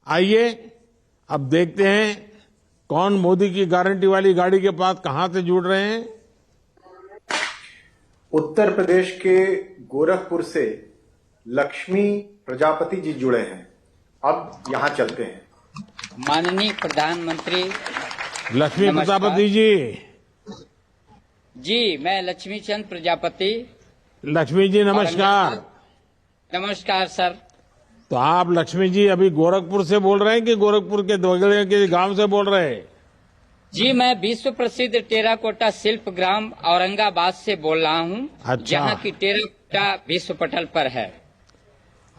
आइए अब देखते हैं कौन मोदी की गारंटी वाली गाड़ी के पास कहां से जुड़ रहे हैं। उत्तर प्रदेश के गोरखपुर से लक्ष्मी प्रजापति जी जुड़े हैं। अब यहां चलते हैं। माननीय प्रधानमंत्री लक्ष्मी प्रजापति जी, मैं लक्ष्मी चंद प्रजापति। लक्ष्मी जी नमस्कार। नमस्कार सर। तो आप लक्ष्मी जी अभी गोरखपुर से बोल रहे हैं कि गोरखपुर के बगल के गांव से बोल रहे हैं? जी, मैं विश्व प्रसिद्ध टेराकोटा शिल्प ग्राम औरंगाबाद से बोल रहा हूँ। अच्छा। जहाँ की टेराकोटा विश्व पटल पर है।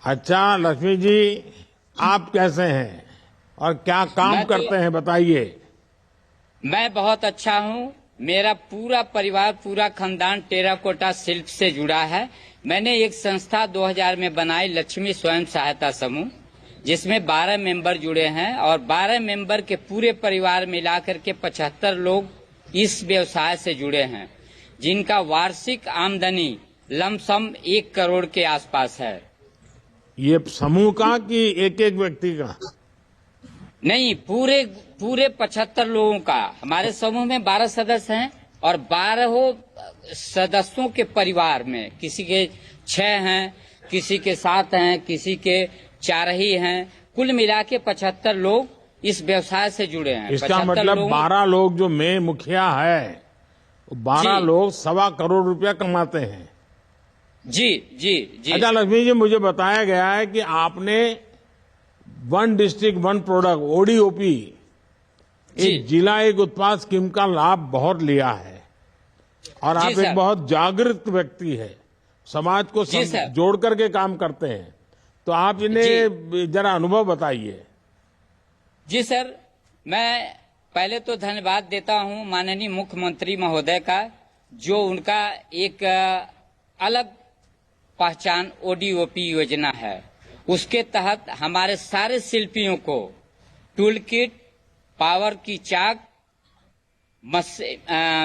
अच्छा लक्ष्मी जी, आप कैसे हैं और क्या काम करते हैं बताइए। मैं बहुत अच्छा हूँ। मेरा पूरा परिवार, पूरा खानदान टेराकोटा शिल्प से जुड़ा है। मैंने एक संस्था 2000 में बनाई, लक्ष्मी स्वयं सहायता समूह, जिसमें 12 मेंबर जुड़े हैं और 12 मेंबर के पूरे परिवार मिलाकर के 75 लोग इस व्यवसाय से जुड़े हैं, जिनका वार्षिक आमदनी लमसम 1 करोड़ के आसपास है। ये समूह का कि एक एक व्यक्ति का? नहीं, पूरे 75 लोगों का। हमारे समूह में 12 सदस्य हैं और 12 सदस्यों के परिवार में किसी के 6 हैं, किसी के 7 हैं, किसी के 4 ही हैं। कुल मिला के 75 लोग इस व्यवसाय से जुड़े हैं। इसका मतलब 12 लोग जो में मुखिया है, 12 लोग 1.25 करोड़ रुपया कमाते हैं। जी जी जी। अच्छा लक्ष्मी जी, मुझे बताया गया है कि आपने one district one product ODOP एक जिला एक उत्पाद स्कीम का लाभ बहुत लिया है और आप एक बहुत जागृत व्यक्ति है, समाज को जोड़ करके काम करते हैं। तो आप इन्हें जरा अनुभव बताइए। जी सर, मैं पहले तो धन्यवाद देता हूं माननीय मुख्यमंत्री महोदय का, जो उनका एक अलग पहचान ODOP योजना है। उसके तहत हमारे सारे शिल्पियों को टूल किट, पावर की चाक,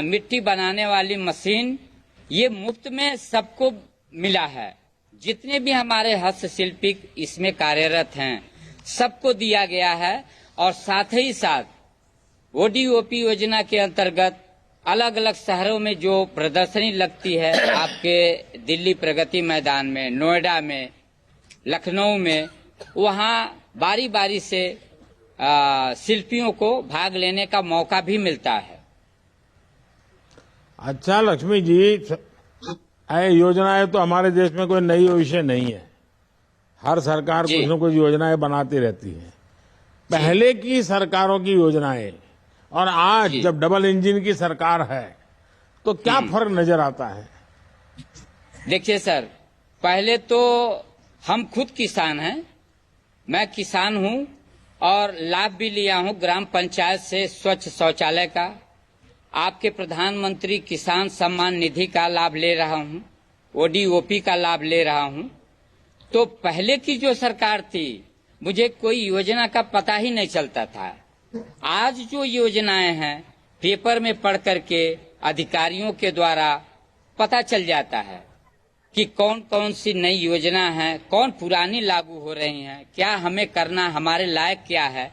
मिट्टी बनाने वाली मशीन, ये मुफ्त में सबको मिला है। जितने भी हमारे हस्तशिल्पी इसमें कार्यरत हैं, सबको दिया गया है। और साथ ही साथ ODOP योजना के अंतर्गत अलग अलग शहरों में जो प्रदर्शनी लगती है, आपके दिल्ली प्रगति मैदान में, नोएडा में, लखनऊ में, वहाँ बारी बारी से शिल्पियों को भाग लेने का मौका भी मिलता है। अच्छा लक्ष्मी जी, योजनाएं तो हमारे देश में कोई नई विषय नहीं है। हर सरकार कुछ न कुछ योजनाएं बनाती रहती है। पहले की सरकारों की योजनाएं और आज जब डबल इंजन की सरकार है, तो क्या फर्क नजर आता है? देखिए सर, पहले तो हम खुद किसान हैं, मैं किसान हूं और लाभ भी लिया हूं ग्राम पंचायत से स्वच्छ शौचालय का, आपके प्रधानमंत्री किसान सम्मान निधि का लाभ ले रहा हूं, ODOP का लाभ ले रहा हूं। तो पहले की जो सरकार थी, मुझे कोई योजना का पता ही नहीं चलता था। आज जो योजनाएं हैं, पेपर में पढ़ करके अधिकारियों के द्वारा पता चल जाता है कि कौन कौन सी नई योजना है, कौन पुरानी लागू हो रही हैं, क्या हमें करना, हमारे लायक क्या है,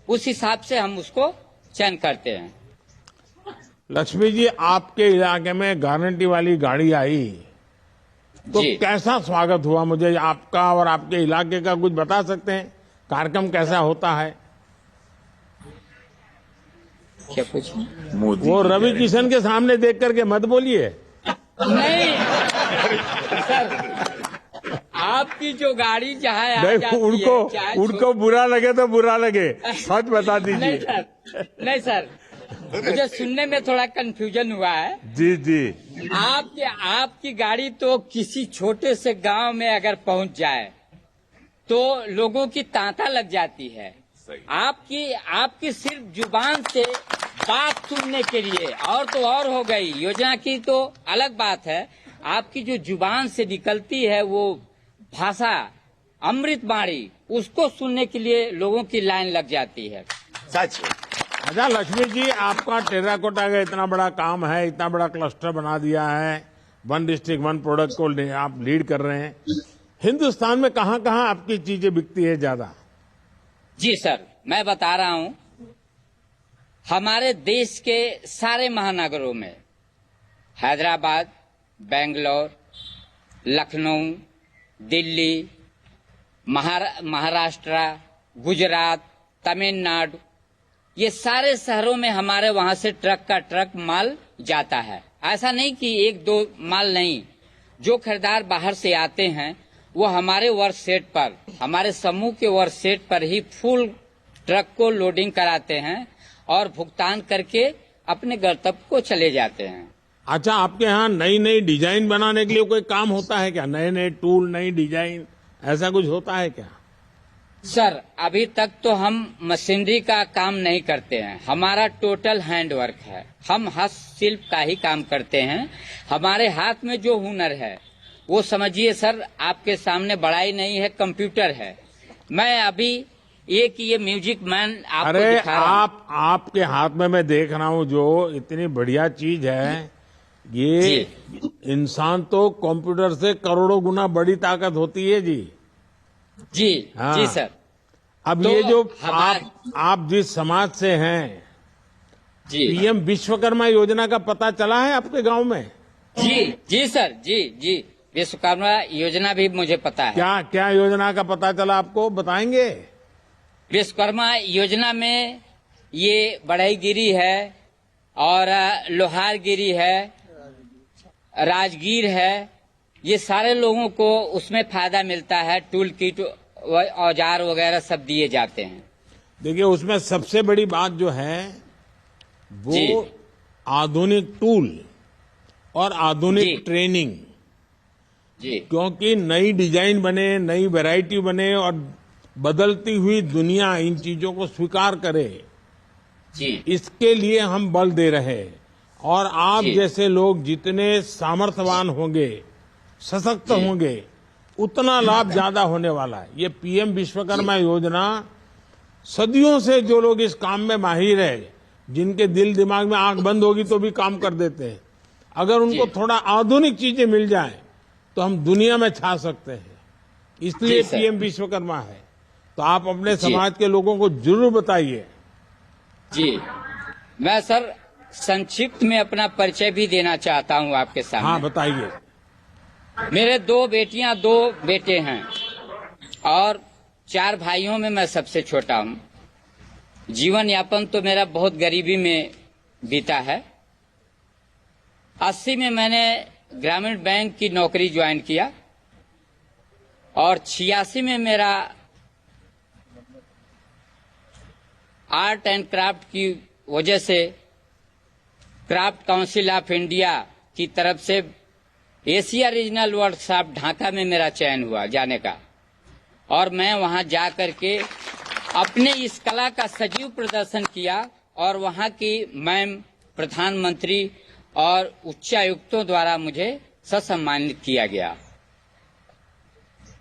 उस हिसाब से हम उसको चयन करते हैं। लक्ष्मी जी, आपके इलाके में गारंटी वाली गाड़ी आई तो कैसा स्वागत हुआ? मुझे आपका और आपके इलाके का कुछ बता सकते हैं? कार्यक्रम कैसा होता है? क्या पूछे? वो रवि किशन के सामने देख करके मत बोलिए। नहीं सर, आपकी जो गाड़ी जहाँ उनको बुरा लगे तो बुरा लगे, सच बता दीजिए। नहीं सर, मुझे सुनने में थोड़ा कंफ्यूजन हुआ है। जी जी। आपकी गाड़ी तो किसी छोटे से गांव में अगर पहुंच जाए तो लोगों की तांता लग जाती है। आपकी सिर्फ जुबान से बात सुनने के लिए, और तो और हो गई, योजना की तो अलग बात है। आपकी जो जुबान से निकलती है वो भाषा, अमृत बाणी, उसको सुनने के लिए लोगों की लाइन लग जाती है। सच। अच्छा लक्ष्मी जी, आपका टेराकोटा का इतना बड़ा काम है, इतना बड़ा क्लस्टर बना दिया है, वन डिस्ट्रिक्ट वन प्रोडक्ट को आप लीड कर रहे हैं। हिंदुस्तान में कहाँ कहाँ आपकी चीजें बिकती है ज्यादा? जी सर, मैं बता रहा हूं, हमारे देश के सारे महानगरों में हैदराबाद, बेंगलोर, लखनऊ, दिल्ली, महाराष्ट्र, गुजरात, तमिलनाडु, ये सारे शहरों में हमारे वहां से ट्रक का ट्रक माल जाता है। ऐसा नहीं कि एक दो माल नहीं, जो खरीदार बाहर से आते हैं वो हमारे वर्क सेट पर, हमारे समूह के वर्क सेट पर ही फुल ट्रक को लोडिंग कराते हैं और भुगतान करके अपने गंतव्य को चले जाते हैं। अच्छा, आपके यहाँ नई नई डिजाइन बनाने के लिए कोई काम होता है क्या? नए नए टूल, नई डिजाइन, ऐसा कुछ होता है क्या? सर, अभी तक तो हम मशीनरी का काम नहीं करते हैं, हमारा टोटल हैंड वर्क है। हम हस्तशिल्प का ही काम करते हैं। हमारे हाथ में जो हुनर है वो समझिए सर, आपके सामने बड़ाई नहीं है, कंप्यूटर है। मैं अभी एक ये म्यूजिक मैन आपको अरे दिखा रहा हूं। आपके हाथ में मैं देख रहा हूँ जो इतनी बढ़िया चीज है, ये इंसान तो कंप्यूटर से करोड़ों गुना बड़ी ताकत होती है जी। जी हाँ। जी सर। अब तो ये जो हमारे- आप जिस समाज से हैं, जी पीएम विश्वकर्मा योजना का पता चला है आपके गांव में? जी जी सर, जी विश्वकर्मा योजना भी मुझे पता है। क्या क्या योजना का पता चला आपको, बताएंगे? विश्वकर्मा योजना में ये बढ़ईगिरी है और लोहारगिरी है, राजगीर है, ये सारे लोगों को उसमें फायदा मिलता है। टूल किट, औजार वगैरह सब दिए जाते हैं। देखिए, उसमें सबसे बड़ी बात जो है जी। वो आधुनिक टूल और आधुनिक जी। ट्रेनिंग, जी क्योंकि नई डिजाइन बने, नई वैरायटी बने और बदलती हुई दुनिया इन चीजों को स्वीकार करे, जी इसके लिए हम बल दे रहे हैं। और आप जी। जैसे लोग जितने सामर्थ्यवान होंगे, सशक्त जी। होंगे, उतना लाभ ज्यादा होने वाला है। ये पीएम विश्वकर्मा योजना, सदियों से जो लोग इस काम में माहिर है, जिनके दिल दिमाग में आंख बंद होगी तो भी काम कर देते हैं, अगर उनको जी। थोड़ा आधुनिक चीजें मिल जाए तो हम दुनिया में छा सकते हैं। इसलिए जी सर। पीएम विश्वकर्मा है। तो आप अपने जी। समाज के लोगों को जरूर बताइए। जी, मैं सर संक्षिप्त में अपना परिचय भी देना चाहता हूँ आपके सामने। हाँ, बताइए। मेरे 2 बेटियां 2 बेटे हैं और 4 भाइयों में मैं सबसे छोटा हूँ। जीवन यापन तो मेरा बहुत गरीबी में बीता है। 80 में मैंने ग्रामीण बैंक की नौकरी ज्वाइन किया और 86 में मेरा आर्ट एंड क्राफ्ट की वजह से क्राफ्ट काउंसिल ऑफ इंडिया की तरफ से एशिया रीजनल वर्कशॉप ढाका में मेरा चयन हुआ जाने का, और मैं वहां जा करके अपने इस कला का सजीव प्रदर्शन किया और वहां की मैम, प्रधानमंत्री और उच्चायुक्तों द्वारा मुझे सम्मानित किया गया।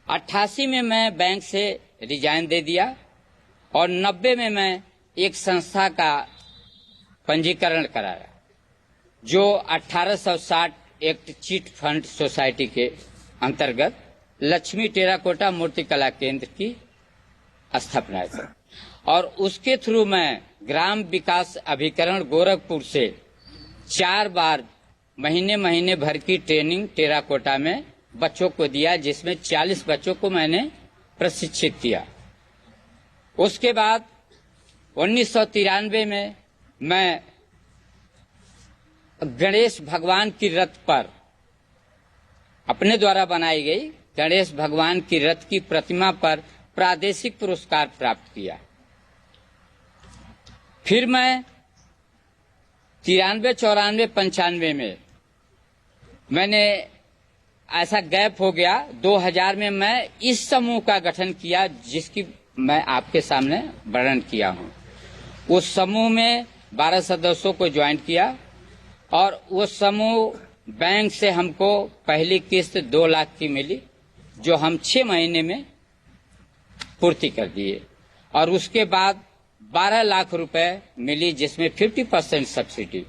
88 में मैं बैंक से रिजाइन दे दिया और 90 में मैं एक संस्था का पंजीकरण कराया, जो 1860 एक्ट चिट फंड सोसाइटी के अंतर्गत लक्ष्मी टेराकोटा मूर्ति कला केंद्र की स्थापना है। और उसके थ्रू मैं ग्राम विकास अभिकरण गोरखपुर से 4 बार महीने भर की ट्रेनिंग टेराकोटा में बच्चों को दिया, जिसमें 40 बच्चों को मैंने प्रशिक्षित किया। उसके बाद 1993 में मैं गणेश भगवान की रथ पर, अपने द्वारा बनाई गई गणेश भगवान की रथ की प्रतिमा पर प्रादेशिक पुरस्कार प्राप्त किया। फिर मैं 93, 94, 95 में मैंने ऐसा गैप हो गया। 2000 में मैं इस समूह का गठन किया, जिसकी मैं आपके सामने वर्णन किया हूं। उस समूह में 12 सदस्यों को ज्वाइन किया और वो समूह बैंक से हमको पहली किस्त 2 लाख की मिली, जो हम 6 महीने में पूर्ति कर दिए। और उसके बाद 12 लाख रुपए मिली, जिसमें 50% सब्सिडी,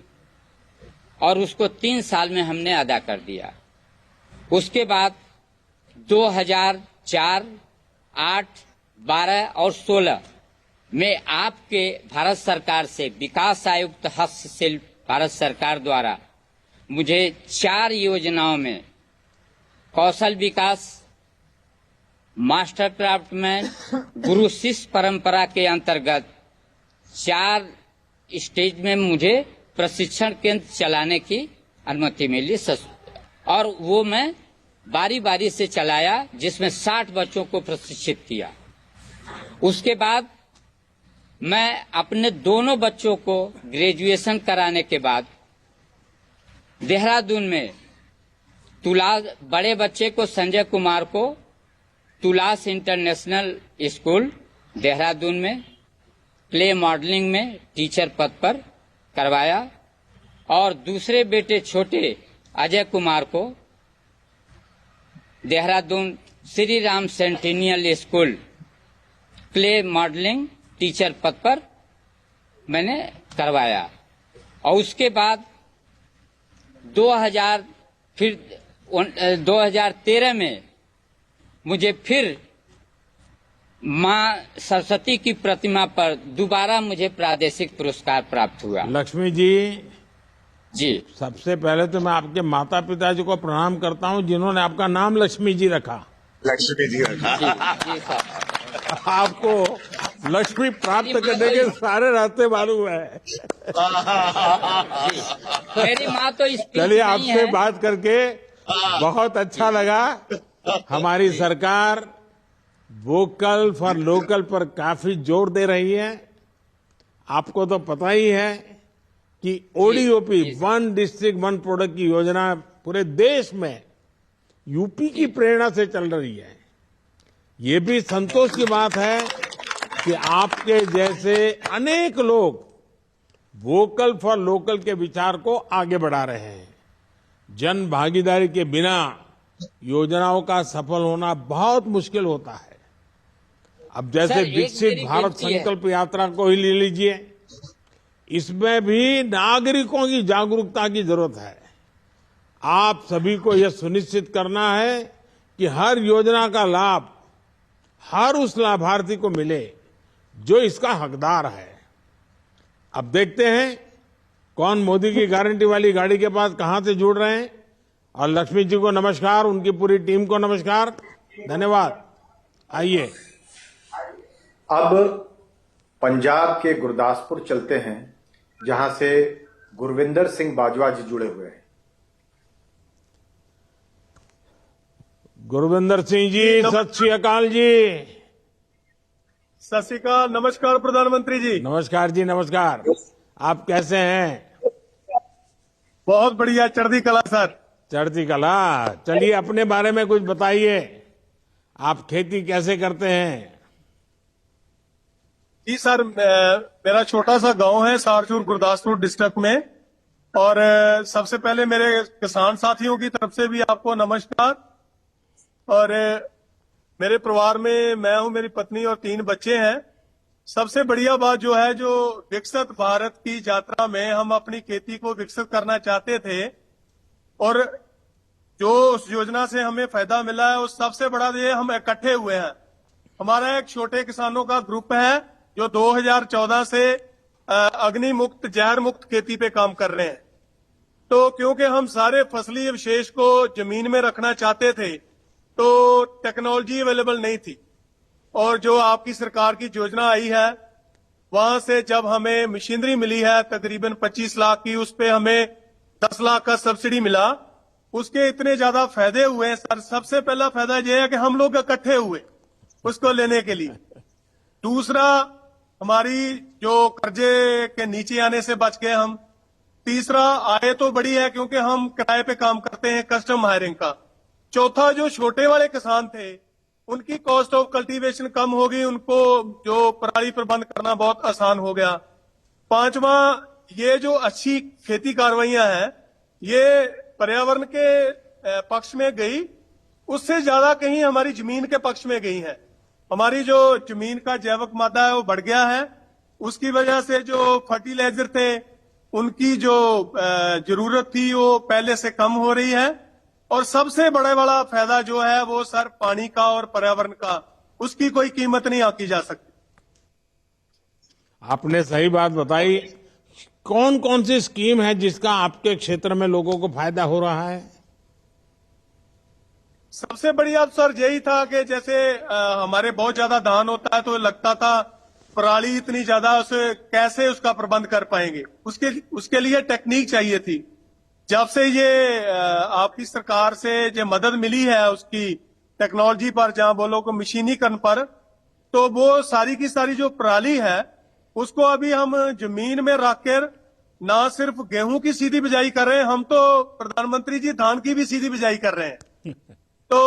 और उसको 3 साल में हमने अदा कर दिया। उसके बाद 2004, 8, 12 और 16 में आपके भारत सरकार से विकास आयुक्त हस्तशिल्प भारत सरकार द्वारा मुझे 4 योजनाओं में कौशल विकास, मास्टर क्राफ्टमैन, गुरु शिष्य परंपरा के अंतर्गत 4 स्टेज में मुझे प्रशिक्षण केंद्र चलाने की अनुमति मिली और वो मैं बारी बारी से चलाया, जिसमें 60 बच्चों को प्रशिक्षित किया। उसके बाद मैं अपने दोनों बच्चों को ग्रेजुएशन कराने के बाद देहरादून में बड़े बच्चे को संजय कुमार को तुलास इंटरनेशनल स्कूल देहरादून में प्ले मॉडलिंग में टीचर पद पर करवाया और दूसरे बेटे छोटे अजय कुमार को Dehradun Shri Ram centennial school play modelling teacher पद पर मैंने करवाया। और उसके बाद 2013 में मुझे फिर मां सरस्वती की प्रतिमा पर दोबारा मुझे प्रादेशिक पुरस्कार प्राप्त हुआ। लक्ष्मी जी, जी सबसे पहले तो मैं आपके माता पिता जी को प्रणाम करता हूं जिन्होंने आपका नाम लक्ष्मी जी रखा। लक्ष्मी जी रखा। जी सर। आपको लक्ष्मी प्राप्त करने के सारे रास्ते मालूम है। मेरी माँ तो इस चलिए, आपसे बात करके बहुत अच्छा लगा। हमारी सरकार वोकल फॉर लोकल पर काफी जोर दे रही है। आपको तो पता ही है कि ओडीओपी, 1 डिस्ट्रिक्ट 1 प्रोडक्ट की योजना पूरे देश में यूपी की प्रेरणा से चल रही है। ये भी संतोष की बात है कि आपके जैसे अनेक लोग वोकल फॉर लोकल के विचार को आगे बढ़ा रहे हैं। जन भागीदारी के बिना योजनाओं का सफल होना बहुत मुश्किल होता है। अब जैसे विकसित भारत संकल्प यात्रा को ही ले लीजिए, इसमें भी नागरिकों की जागरूकता की जरूरत है। आप सभी को यह सुनिश्चित करना है कि हर योजना का लाभ हर उस लाभार्थी को मिले जो इसका हकदार है। अब देखते हैं कौन मोदी की गारंटी वाली गाड़ी के पास कहां से जुड़ रहे हैं। और लक्ष्मी जी को नमस्कार, उनकी पूरी टीम को नमस्कार, धन्यवाद। आइए अब पंजाब के गुरदासपुर चलते हैं, जहां से गुरविंदर सिंह बाजवा जी जुड़े हुए हैं। गुरविंदर सिंह जी, सत श्री अकाल जी। सत श्री अकाल, नमस्कार प्रधानमंत्री जी। नमस्कार जी, नमस्कार। आप कैसे हैं? बहुत बढ़िया, चढ़ती कला सर। चढ़ती कला। चलिए, अपने बारे में कुछ बताइए। आप खेती कैसे करते हैं? जी सर, मेरा छोटा सा गांव है सारचूर, गुरदासपुर डिस्ट्रिक्ट में। और सबसे पहले मेरे किसान साथियों की तरफ से भी आपको नमस्कार। और मेरे परिवार में मैं हूं, मेरी पत्नी और 3 बच्चे हैं। सबसे बढ़िया बात जो है, जो विकसित भारत की यात्रा में हम अपनी खेती को विकसित करना चाहते थे और जो उस योजना से हमें फायदा मिला है, उस सबसे बड़ा ये हम इकट्ठे हुए हैं। हमारा एक छोटे किसानों का ग्रुप है जो 2014 से अग्नि मुक्त, जहर मुक्त खेती पे काम कर रहे हैं। तो क्योंकि हम सारे फसली अवशेष को जमीन में रखना चाहते थे, तो टेक्नोलॉजी अवेलेबल नहीं थी। और जो आपकी सरकार की योजना आई है, वहां से जब हमें मशीनरी मिली है तकरीबन 25 लाख की, उस पे हमें 10 लाख का सब्सिडी मिला। उसके इतने ज्यादा फायदे हुए हैं सर। सबसे पहला फायदा यह है कि हम लोग इकट्ठे हुए उसको लेने के लिए। दूसरा, हमारी जो कर्जे के नीचे आने से बच गए हम। तीसरा, आय तो बड़ी है क्योंकि हम किराए पे काम करते हैं, कस्टम हायरिंग का। चौथा, जो छोटे वाले किसान थे उनकी कॉस्ट ऑफ कल्टीवेशन कम हो गई, उनको जो पराली प्रबंध करना बहुत आसान हो गया। पांचवा, ये जो अच्छी खेती कार्रवाइयां हैं, ये पर्यावरण के पक्ष में गई, उससे ज्यादा कहीं हमारी जमीन के पक्ष में गई है। हमारी जो जमीन का जैविक मादा है वो बढ़ गया है। उसकी वजह से जो फर्टिलाइजर थे उनकी जो जरूरत थी वो पहले से कम हो रही है। और सबसे बड़ा वाला फायदा जो है वो सर पानी का और पर्यावरण का, उसकी कोई कीमत नहीं आंकी जा सकती। आपने सही बात बताई। कौन कौन सी स्कीम है जिसका आपके क्षेत्र में लोगों को फायदा हो रहा है? सबसे बढ़िया तो सर यही था कि जैसे हमारे बहुत ज्यादा धान होता है तो लगता था पराली इतनी ज्यादा, उसे कैसे उसका प्रबंध कर पाएंगे, उसके उसके लिए टेक्निक चाहिए थी। जब से ये आपकी सरकार से जो मदद मिली है उसकी टेक्नोलॉजी पर, जहां बोलो को मशीनीकरण पर, तो वो सारी की सारी जो पराली है उसको अभी हम जमीन में रखकर ना सिर्फ गेहूं की सीधी बिजाई कर रहे हैं, हम तो प्रधानमंत्री जी धान की भी सीधी बिजाई कर रहे हैं। तो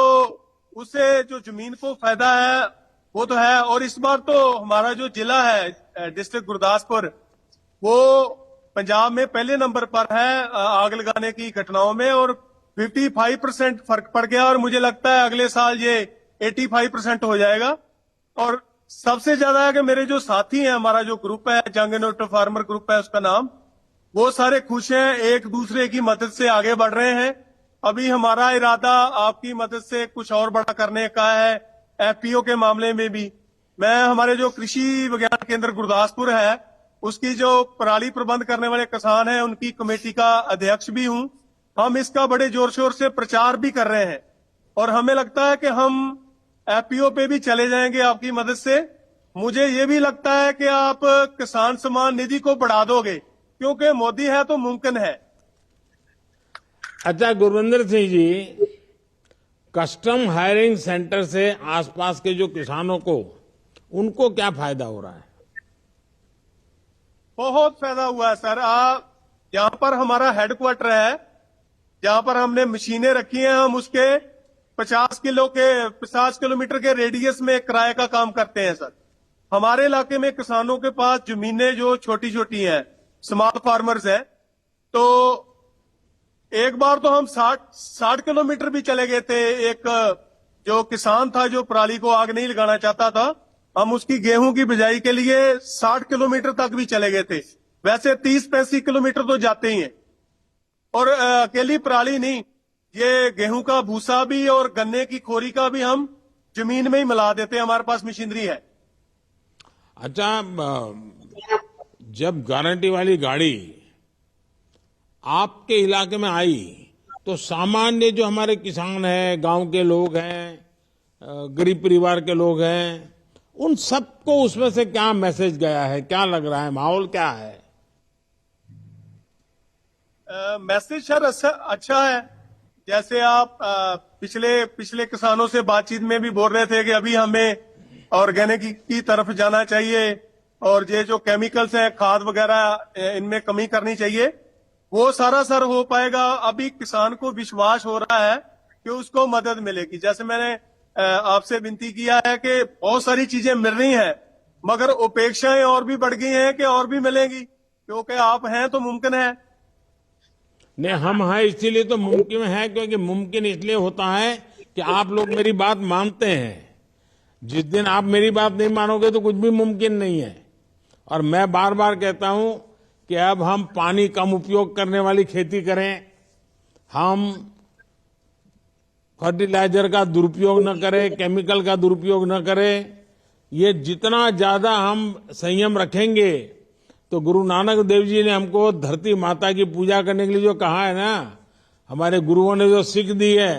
उससे जो जमीन को फायदा है वो तो है। और इस बार तो हमारा जो जिला है डिस्ट्रिक्ट गुरदासपुर, वो पंजाब में पहले नंबर पर है आग लगाने की घटनाओं में, और 55% फर्क पड़ गया, और मुझे लगता है अगले साल ये 85% हो जाएगा। और सबसे ज्यादा है कि मेरे जो साथी हैं, हमारा जो ग्रुप है जंग इनोवेटिव फार्मर ग्रुप है उसका नाम, वो सारे खुश हैं, एक दूसरे की मदद से आगे बढ़ रहे हैं। अभी हमारा इरादा आपकी मदद से कुछ और बड़ा करने का है। एफपीओ के मामले में भी मैं हमारे जो कृषि विज्ञान केंद्र गुरदासपुर है उसकी जो पराली प्रबंध करने वाले किसान हैं उनकी कमेटी का अध्यक्ष भी हूं। हम इसका बड़े जोर शोर से प्रचार भी कर रहे हैं, और हमें लगता है कि हम एफपीओ पे भी चले जाएंगे आपकी मदद से। मुझे ये भी लगता है कि आप किसान सम्मान निधि को बढ़ा दोगे, क्योंकि मोदी है तो मुमकिन है। अच्छा Gurvinder Singh ji, custom hiring centre से आसपास के जो किसानों को, उनको क्या फायदा हो रहा है? बहुत फायदा हुआ है सर। यहाँ पर हमारा हेडक्वार्टर है, जहां पर हमने मशीनें रखी हैं, हम उसके 50 किलोमीटर के रेडियस में किराए का काम करते हैं सर। हमारे इलाके में किसानों के पास जमीनें जो छोटी छोटी हैं, स्मॉल फार्मर्स हैं, तो एक बार तो हम 60 किलोमीटर भी चले गए थे। एक जो किसान था जो पराली को आग नहीं लगाना चाहता था, हम उसकी गेहूं की बिजाई के लिए 60 किलोमीटर तक भी चले गए थे। वैसे 30-35 किलोमीटर तो जाते ही हैं। और अकेली पराली नहीं, ये गेहूं का भूसा भी और गन्ने की खोरी का भी हम जमीन में ही मिला देते हैं, हमारे पास मशीनरी है। अच्छा, जब गारंटी वाली गाड़ी आपके इलाके में आई तो सामान्य जो हमारे किसान हैं, गांव के लोग हैं, गरीब परिवार के लोग हैं, उन सबको उसमें से क्या मैसेज गया है? क्या लग रहा है, माहौल क्या है? मैसेज सर अच्छा है। जैसे आप पिछले किसानों से बातचीत में भी बोल रहे थे कि अभी हमें ऑर्गेनिक की तरफ जाना चाहिए, और ये जो केमिकल्स हैं, खाद वगैरह, इनमें कमी करनी चाहिए। वो सारा सर हो पाएगा। अभी किसान को विश्वास हो रहा है कि उसको मदद मिलेगी। जैसे मैंने आपसे विनती किया है कि बहुत सारी चीजें मिल रही हैं, मगर अपेक्षाएं और भी बढ़ गई हैं कि और भी मिलेंगी, क्योंकि आप हैं तो मुमकिन है। नहीं, हम हैं इसीलिए तो मुमकिन है, क्योंकि मुमकिन इसलिए होता है कि आप लोग मेरी बात मानते हैं। जिस दिन आप मेरी बात नहीं मानोगे तो कुछ भी मुमकिन नहीं है। और मैं बार बार कहता हूं कि अब हम पानी कम उपयोग करने वाली खेती करें, हम फर्टिलाइजर का दुरुपयोग न करें, केमिकल का दुरुपयोग न करें। ये जितना ज्यादा हम संयम रखेंगे, तो गुरु नानक देव जी ने हमको धरती माता की पूजा करने के लिए जो कहा है ना, हमारे गुरुओं ने जो सीख दी है,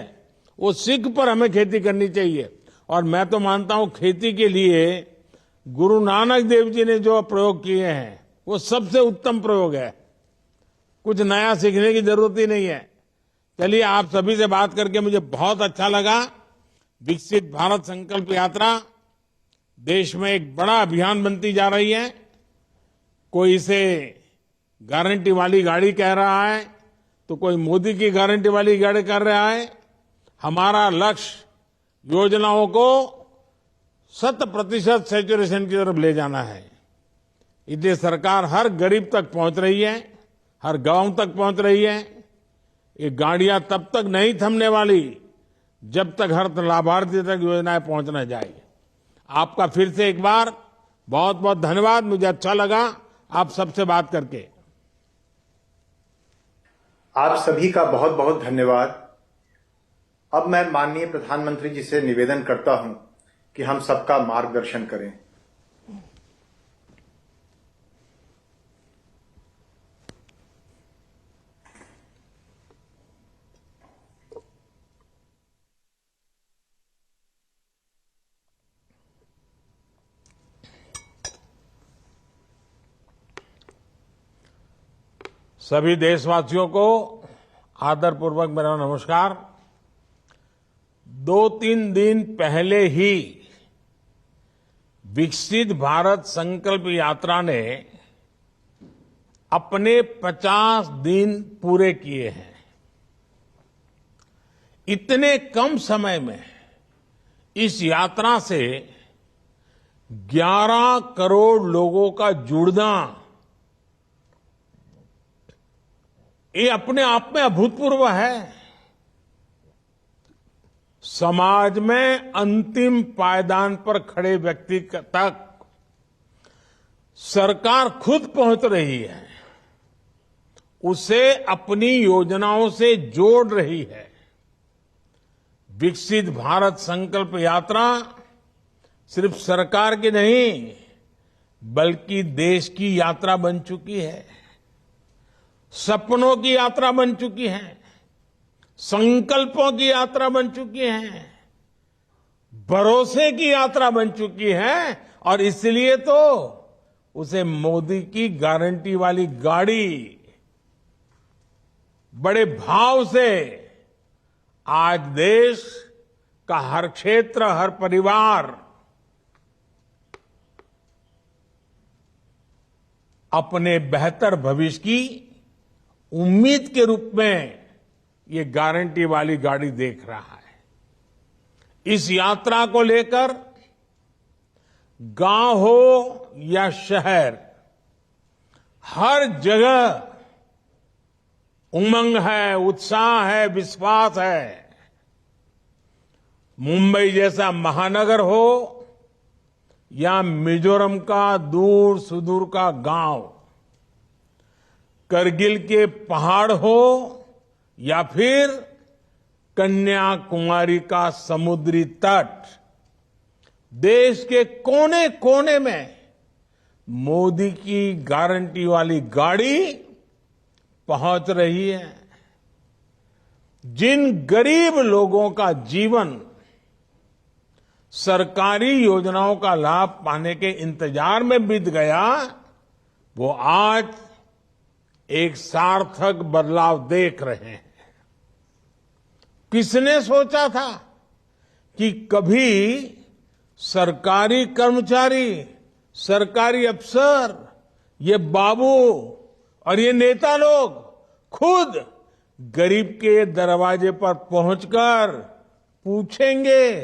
वो सीख पर हमें खेती करनी चाहिए। और मैं तो मानता हूं खेती के लिए गुरु नानक देव जी ने जो प्रयोग किए हैं वो सबसे उत्तम प्रयोग है। कुछ नया सीखने की जरूरत ही नहीं है। चलिए, आप सभी से बात करके मुझे बहुत अच्छा लगा। विकसित भारत संकल्प यात्रा देश में एक बड़ा अभियान बनती जा रही है। कोई इसे गारंटी वाली गाड़ी कह रहा है, तो कोई मोदी की गारंटी वाली गाड़ी कर रहा है। हमारा लक्ष्य योजनाओं को 100% सैचुरेशन की तरफ ले जाना है। इसलिए सरकार हर गरीब तक पहुंच रही है, हर गांव तक पहुंच रही है। ये गाड़ियां तब तक नहीं थमने वाली जब तक हर लाभार्थी तक योजनाएं पहुंच न जाए। आपका फिर से एक बार बहुत बहुत धन्यवाद। मुझे अच्छा लगा आप सबसे बात करके। आप सभी का बहुत बहुत धन्यवाद। अब मैं माननीय प्रधानमंत्री जी से निवेदन करता हूं कि हम सबका मार्गदर्शन करें। सभी देशवासियों को आदरपूर्वक मेरा नमस्कार। 2-3 दिन पहले ही विकसित भारत संकल्प यात्रा ने अपने 50 दिन पूरे किए हैं। इतने कम समय में इस यात्रा से 11 करोड़ लोगों का जुड़ना, ये अपने आप में अभूतपूर्व है। समाज में अंतिम पायदान पर खड़े व्यक्ति तक सरकार खुद पहुंच रही है, उसे अपनी योजनाओं से जोड़ रही है। विकसित भारत संकल्प यात्रा सिर्फ सरकार की नहीं, बल्कि देश की यात्रा बन चुकी है, सपनों की यात्रा बन चुकी है, संकल्पों की यात्रा बन चुकी है, भरोसे की यात्रा बन चुकी है। और इसलिए तो उसे मोदी की गारंटी वाली गाड़ी बड़े भाव से आज देश का हर क्षेत्र, हर परिवार अपने बेहतर भविष्य की उम्मीद के रूप में ये गारंटी वाली गाड़ी देख रहा है। इस यात्रा को लेकर गांव हो या शहर, हर जगह उमंग है, उत्साह है, विश्वास है। मुंबई जैसा महानगर हो या मिजोरम का दूर सुदूर का गांव, करगिल के पहाड़ हो या फिर कन्याकुमारी का समुद्री तट, देश के कोने कोने में मोदी की गारंटी वाली गाड़ी पहुंच रही है। जिन गरीब लोगों का जीवन सरकारी योजनाओं का लाभ पाने के इंतजार में बीत गया, वो आज एक सार्थक बदलाव देख रहे हैं। किसने सोचा था कि कभी सरकारी कर्मचारी, सरकारी अफसर, ये बाबू और ये नेता लोग खुद गरीब के दरवाजे पर पहुंचकर पूछेंगे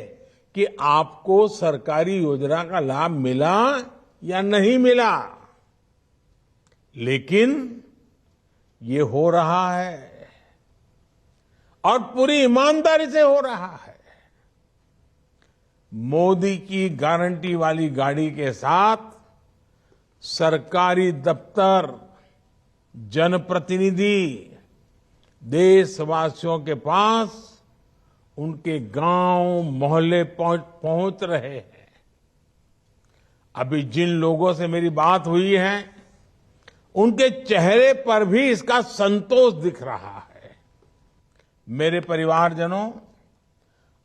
कि आपको सरकारी योजना का लाभ मिला या नहीं मिला। लेकिन ये हो रहा है और पूरी ईमानदारी से हो रहा है। मोदी की गारंटी वाली गाड़ी के साथ सरकारी दफ्तर, जनप्रतिनिधि देशवासियों के पास उनके गांव मोहल्ले पहुंच रहे हैं। अभी जिन लोगों से मेरी बात हुई है, उनके चेहरे पर भी इसका संतोष दिख रहा है। मेरे परिवारजनों,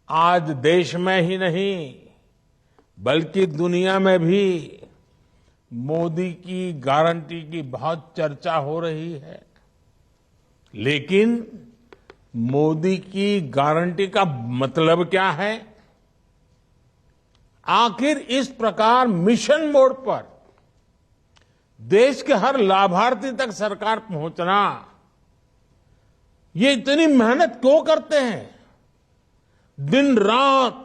आज देश में ही नहीं बल्कि दुनिया में भी मोदी की गारंटी की बहुत चर्चा हो रही है। लेकिन मोदी की गारंटी का मतलब क्या है? आखिर इस प्रकार मिशन मोड पर देश के हर लाभार्थी तक सरकार पहुंचना, ये इतनी मेहनत क्यों करते हैं? दिन रात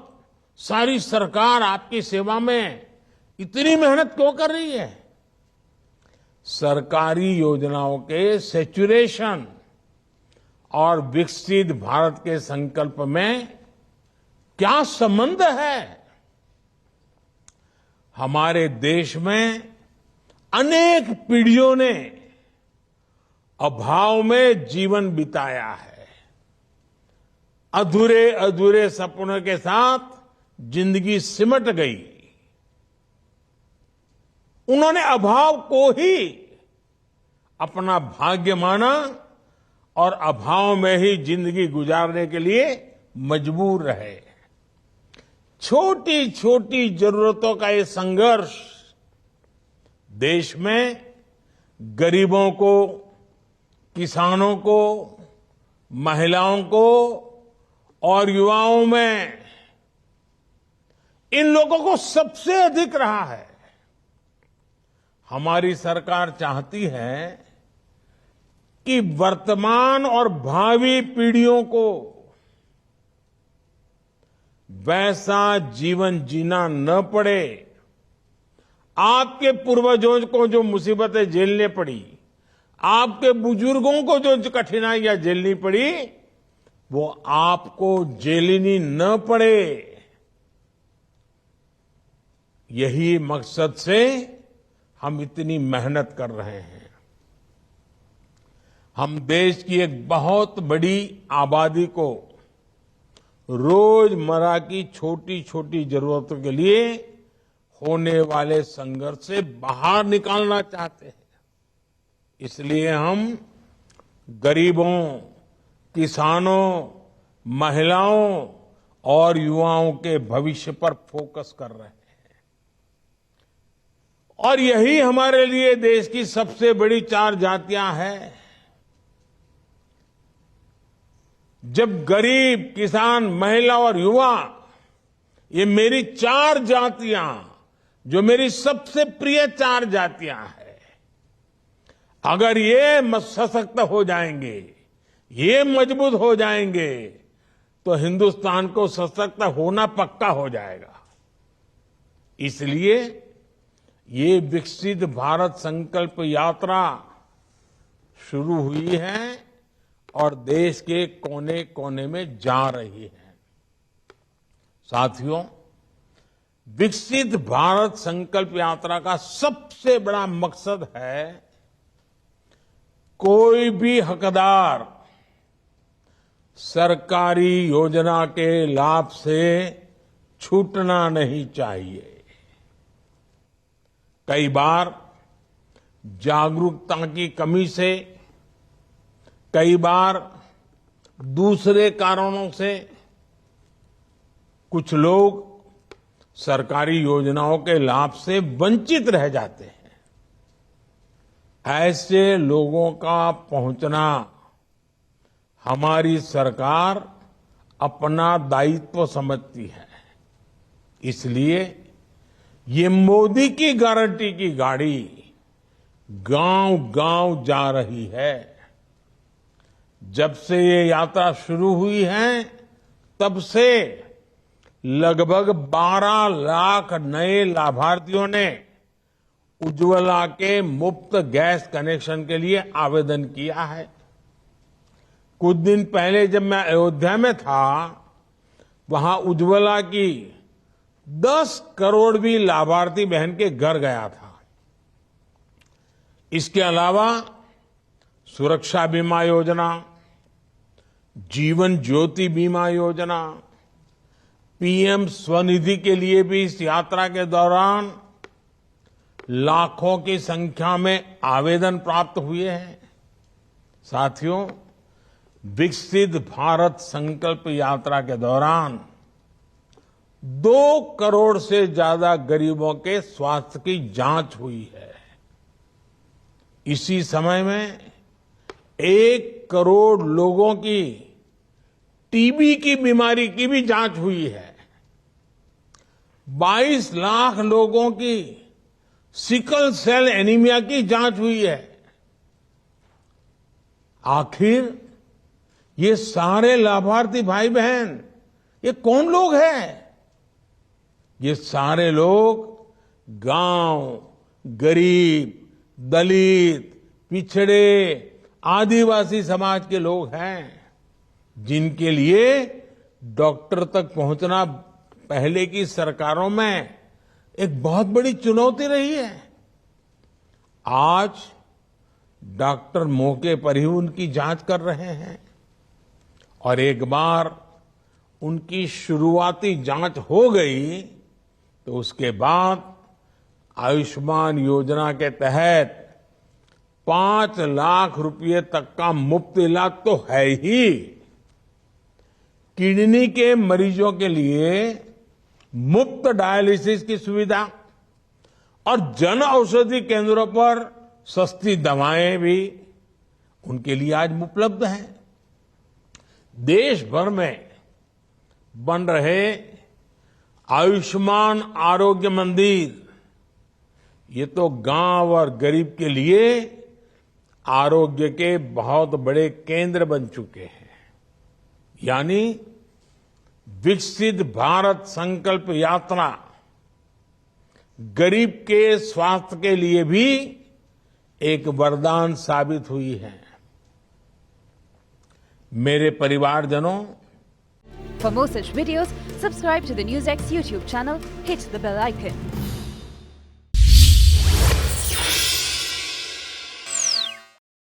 सारी सरकार आपकी सेवा में इतनी मेहनत क्यों कर रही है? सरकारी योजनाओं के सैचुरेशन और विकसित भारत के संकल्प में क्या संबंध है? हमारे देश में अनेक पीढ़ियों ने अभाव में जीवन बिताया है। अधूरे अधूरे सपनों के साथ जिंदगी सिमट गई। उन्होंने अभाव को ही अपना भाग्य माना और अभाव में ही जिंदगी गुजारने के लिए मजबूर रहे। छोटी छोटी जरूरतों का ये संघर्ष देश में गरीबों को किसानों को, महिलाओं को और युवाओं में इन लोगों को सबसे अधिक रहा है। हमारी सरकार चाहती है कि वर्तमान और भावी पीढ़ियों को वैसा जीवन जीना न पड़े। आपके पूर्वजों को जो मुसीबतें झेलने पड़ी, आपके बुजुर्गों को जो कठिनाइयां झेलनी पड़ी, वो आपको झेलनी न पड़े। यही मकसद से हम इतनी मेहनत कर रहे हैं। हम देश की एक बहुत बड़ी आबादी को रोजमर्रा की छोटी छोटी जरूरतों के लिए होने वाले संघर्ष से बाहर निकालना चाहते हैं। इसलिए हम गरीबों, किसानों, महिलाओं और युवाओं के भविष्य पर फोकस कर रहे हैं। और यही हमारे लिए देश की सबसे बड़ी 4 जातियां हैं। जब गरीब, किसान, महिला और युवा, ये मेरी 4 जातियां, जो मेरी सबसे प्रिय 4 जातियां हैं, अगर ये सशक्त हो जाएंगे, ये मजबूत हो जाएंगे, तो हिंदुस्तान को सशक्त होना पक्का हो जाएगा। इसलिए ये विकसित भारत संकल्प यात्रा शुरू हुई है और देश के कोने कोने में जा रही है। साथियों, विकसित भारत संकल्प यात्रा का सबसे बड़ा मकसद है कोई भी हकदार सरकारी योजना के लाभ से छूटना नहीं चाहिए। कई बार जागरूकता की कमी से, कई बार दूसरे कारणों से कुछ लोग सरकारी योजनाओं के लाभ से वंचित रह जाते हैं। ऐसे लोगों का पहुंचना हमारी सरकार अपना दायित्व समझती है। इसलिए ये मोदी की गारंटी की गाड़ी गांव-गांव जा रही है। जब से ये यात्रा शुरू हुई है, तब से लगभग 12 लाख नए लाभार्थियों ने उज्ज्वला के मुफ्त गैस कनेक्शन के लिए आवेदन किया है। कुछ दिन पहले जब मैं अयोध्या में था, वहां उज्ज्वला की 10 करोड़वीं लाभार्थी बहन के घर गया था। इसके अलावा सुरक्षा बीमा योजना, जीवन ज्योति बीमा योजना, पीएम स्वनिधि के लिए भी इस यात्रा के दौरान लाखों की संख्या में आवेदन प्राप्त हुए हैं। साथियों, विकसित भारत संकल्प यात्रा के दौरान 2 करोड़ से ज्यादा गरीबों के स्वास्थ्य की जांच हुई है। इसी समय में 1 करोड़ लोगों की टीबी की बीमारी की भी जांच हुई है। 22 लाख लोगों की सिकल सेल एनीमिया की जांच हुई है। आखिर ये सारे लाभार्थी भाई बहन, ये कौन लोग हैं? ये सारे लोग गांव, गरीब, दलित, पिछड़े, आदिवासी समाज के लोग हैं, जिनके लिए डॉक्टर तक पहुंचना पहले की सरकारों में एक बहुत बड़ी चुनौती रही है। आज डॉक्टर मौके पर ही उनकी जांच कर रहे हैं और एक बार उनकी शुरुआती जांच हो गई तो उसके बाद आयुष्मान योजना के तहत 5 लाख रुपए तक का मुफ्त इलाज तो है ही। किडनी के मरीजों के लिए मुफ्त डायलिसिस की सुविधा और जन औषधि केंद्रों पर सस्ती दवाएं भी उनके लिए आज उपलब्ध हैं। देश भर में बन रहे आयुष्मान आरोग्य मंदिर, ये तो गांव और गरीब के लिए आरोग्य के बहुत बड़े केंद्र बन चुके हैं। यानी विकसित भारत संकल्प यात्रा गरीब के स्वास्थ्य के लिए भी एक वरदान साबित हुई है। मेरे परिवारजनों, For more such videos, subscribe to the NewsX YouTube channel, hit the bell icon.